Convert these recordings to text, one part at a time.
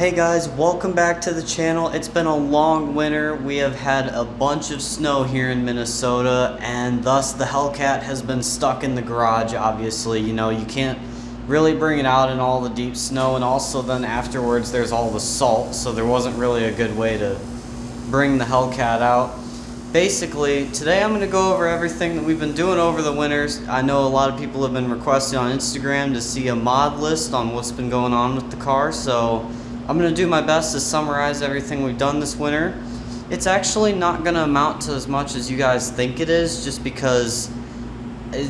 Hey guys, welcome back to the channel. It's been a long winter. We have had a bunch of snow here in Minnesota, and thus the Hellcat has been stuck in the garage. Obviously, you know, you can't really bring it out in all the deep snow, and also then afterwards there's all the salt, so there wasn't really a good way to bring the Hellcat out. Basically, today I'm going to go over everything that we've been doing over the winters. I know a lot of people have been requesting on Instagram to see a mod list on what's been going on with the car, so I'm going to do my best to summarize everything we've done this winter. It's actually not going to amount to as much as you guys think it is, just because,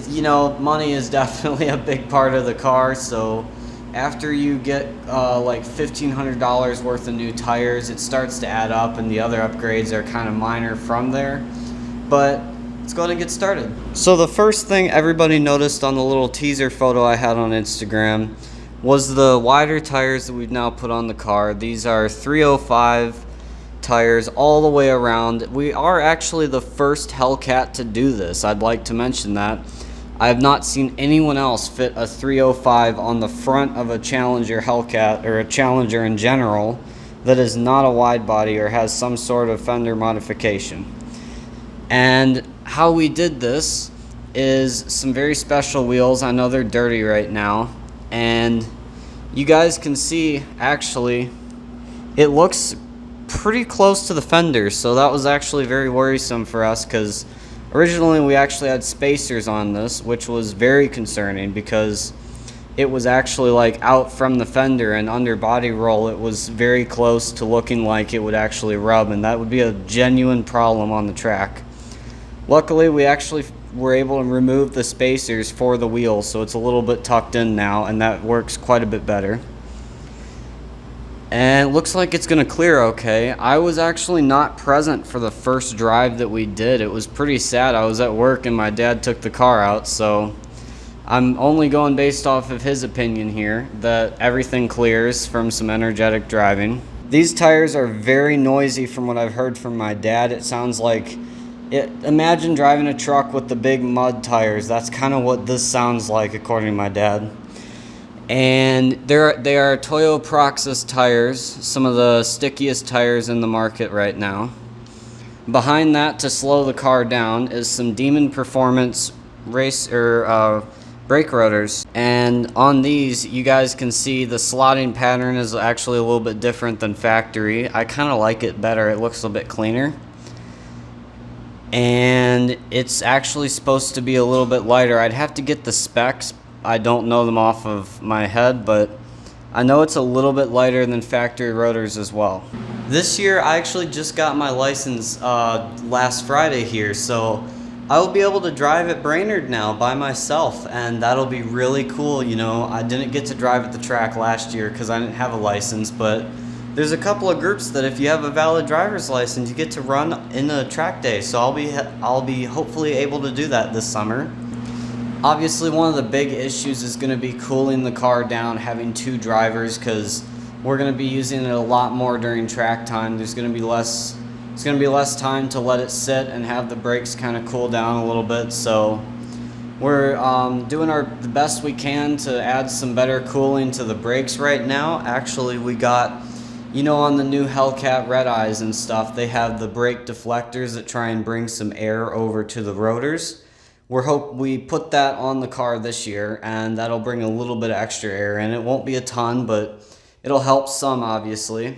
you know, money is definitely a big part of the car. So after you get like $1,500 worth of new tires, it starts to add up, and the other upgrades are kind of minor from there. But let's go ahead and get started. So the first thing everybody noticed on the little teaser photo I had on Instagram was the wider tires that we've now put on the car. These are 305 tires all the way around. We are actually the first Hellcat to do this. I'd like to mention that. I have not seen anyone else fit a 305 on the front of a Challenger Hellcat, or a Challenger in general, that is not a wide body or has some sort of fender modification. And how we did this is some very special wheels. I know they're dirty right now, and you guys can see, actually, it looks pretty close to the fenders, so that was actually very worrisome for us, because originally we actually had spacers on this, which was very concerning because it was actually like out from the fender, and under body roll it was very close to looking like it would actually rub, and that would be a genuine problem on the track. Luckily, we actually were able to remove the spacers for the wheels, so it's a little bit tucked in now, and that works quite a bit better. And it looks like it's going to clear okay. I was actually not present for the first drive that we did. It was pretty sad. I was at work and my dad took the car out, so I'm only going based off of his opinion here that everything clears from some energetic driving. These tires are very noisy from what I've heard from my dad. It sounds like imagine driving a truck with the big mud tires. That's kind of what this sounds like, according to my dad. And they are Toyo Proxys tires, some of the stickiest tires in the market right now. Behind that, to slow the car down, is some Demon Performance brake rotors. And on these, you guys can see the slotting pattern is actually a little bit different than factory. I kind of like it better. It looks a bit cleaner. And it's actually supposed to be a little bit lighter. I'd have to get the specs. I don't know them off of my head, but I know it's a little bit lighter than factory rotors as well. This year I actually just got my license last Friday here, so I will be able to drive at Brainerd now by myself, and that'll be really cool. You know, I didn't get to drive at the track last year because I didn't have a license, but there's a couple of groups that if you have a valid driver's license, you get to run in a track day, so I'll be hopefully able to do that this summer. Obviously, one of the big issues is going to be cooling the car down, having two drivers, because we're going to be using it a lot more during track time. It's going to be less time to let it sit and have the brakes kind of cool down a little bit. So we're doing the best we can to add some better cooling to the brakes right now. Actually, we got, you know, on the new Hellcat redeyes and stuff, they have the brake deflectors that try and bring some air over to the rotors. We put that on the car this year, and that'll bring a little bit of extra air in. It won't be a ton, but it'll help some, obviously.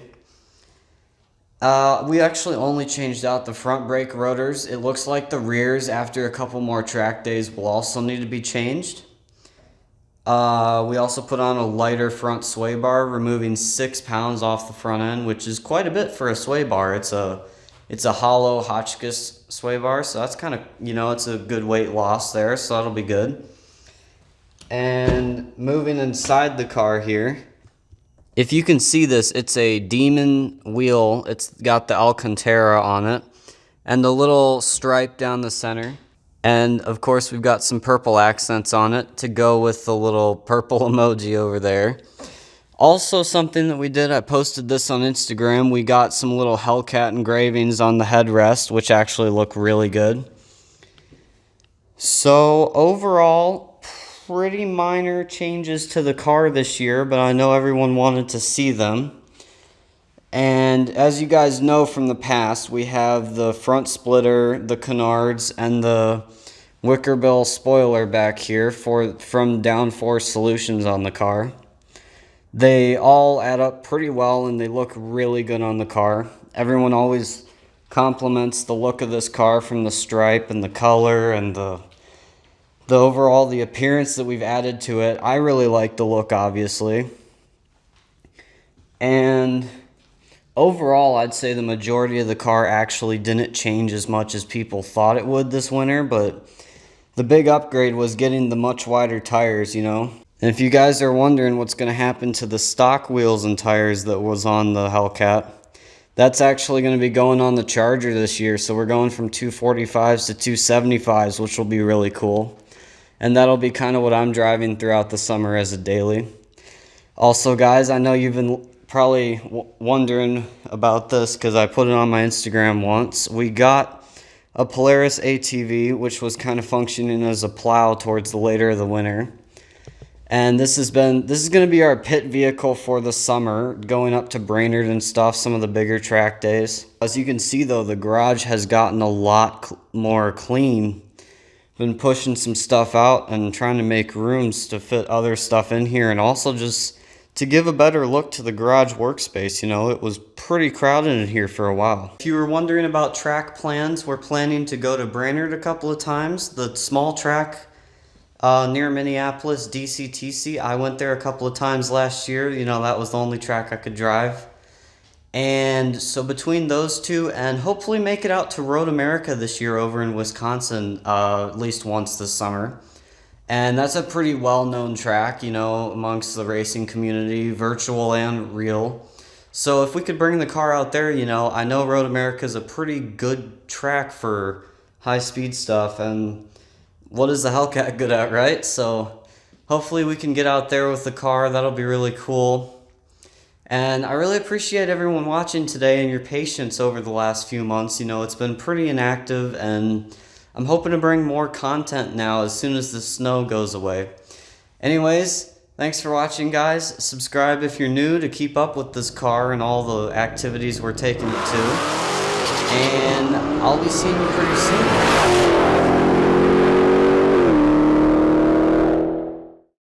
We actually only changed out the front brake rotors. It looks like the rears, after a couple more track days, will also need to be changed. We also put on a lighter front sway bar, removing 6 pounds off the front end, which is quite a bit for a sway bar. It's a hollow Hotchkis sway bar, so that's kind of, you know, it's a good weight loss there, so that'll be good. And moving inside the car here, if you can see this, it's a Demon wheel. It's got the Alcantara on it, and the little stripe down the center. And of course, we've got some purple accents on it to go with the little purple emoji over there. Also, something that we did, I posted this on Instagram, we got some little Hellcat engravings on the headrest, which actually look really good. So overall, pretty minor changes to the car this year, but I know everyone wanted to see them. And as you guys know from the past, we have the front splitter, the canards, and the wicker bill spoiler back here from Downforce Solutions on the car. They all add up pretty well and they look really good on the car. Everyone always compliments the look of this car from the stripe and the color and the overall the appearance that we've added to it. I really like the look, obviously. And overall, I'd say the majority of the car actually didn't change as much as people thought it would this winter, but the big upgrade was getting the much wider tires, you know. And if you guys are wondering what's going to happen to the stock wheels and tires that was on the Hellcat, that's actually going to be going on the Charger this year. So we're going from 245s to 275s, which will be really cool. And that'll be kind of what I'm driving throughout the summer as a daily. Also, guys, I know you've been probably wondering about this because I put it on my Instagram once. We got a Polaris ATV, which was kind of functioning as a plow towards the later of the winter. And this is going to be our pit vehicle for the summer, going up to Brainerd and stuff, some of the bigger track days. As you can see, though, the garage has gotten a lot more clean. Been pushing some stuff out and trying to make rooms to fit other stuff in here, and also just to give a better look to the garage workspace. You know, it was pretty crowded in here for a while. If you were wondering about track plans, we're planning to go to Brainerd a couple of times. The small track near Minneapolis, DCTC. I went there a couple of times last year. You know, that was the only track I could drive. And so between those two, and hopefully make it out to Road America this year over in Wisconsin, at least once this summer. And that's a pretty well-known track, you know, amongst the racing community, virtual and real. So if we could bring the car out there, you know, I know Road America is a pretty good track for high-speed stuff, and what is the Hellcat good at, right? So hopefully we can get out there with the car. That'll be really cool. And I really appreciate everyone watching today and your patience over the last few months. You know, it's been pretty inactive, and I'm hoping to bring more content now as soon as the snow goes away. Anyways, thanks for watching, guys. Subscribe if you're new to keep up with this car and all the activities we're taking it to. And I'll be seeing you pretty soon.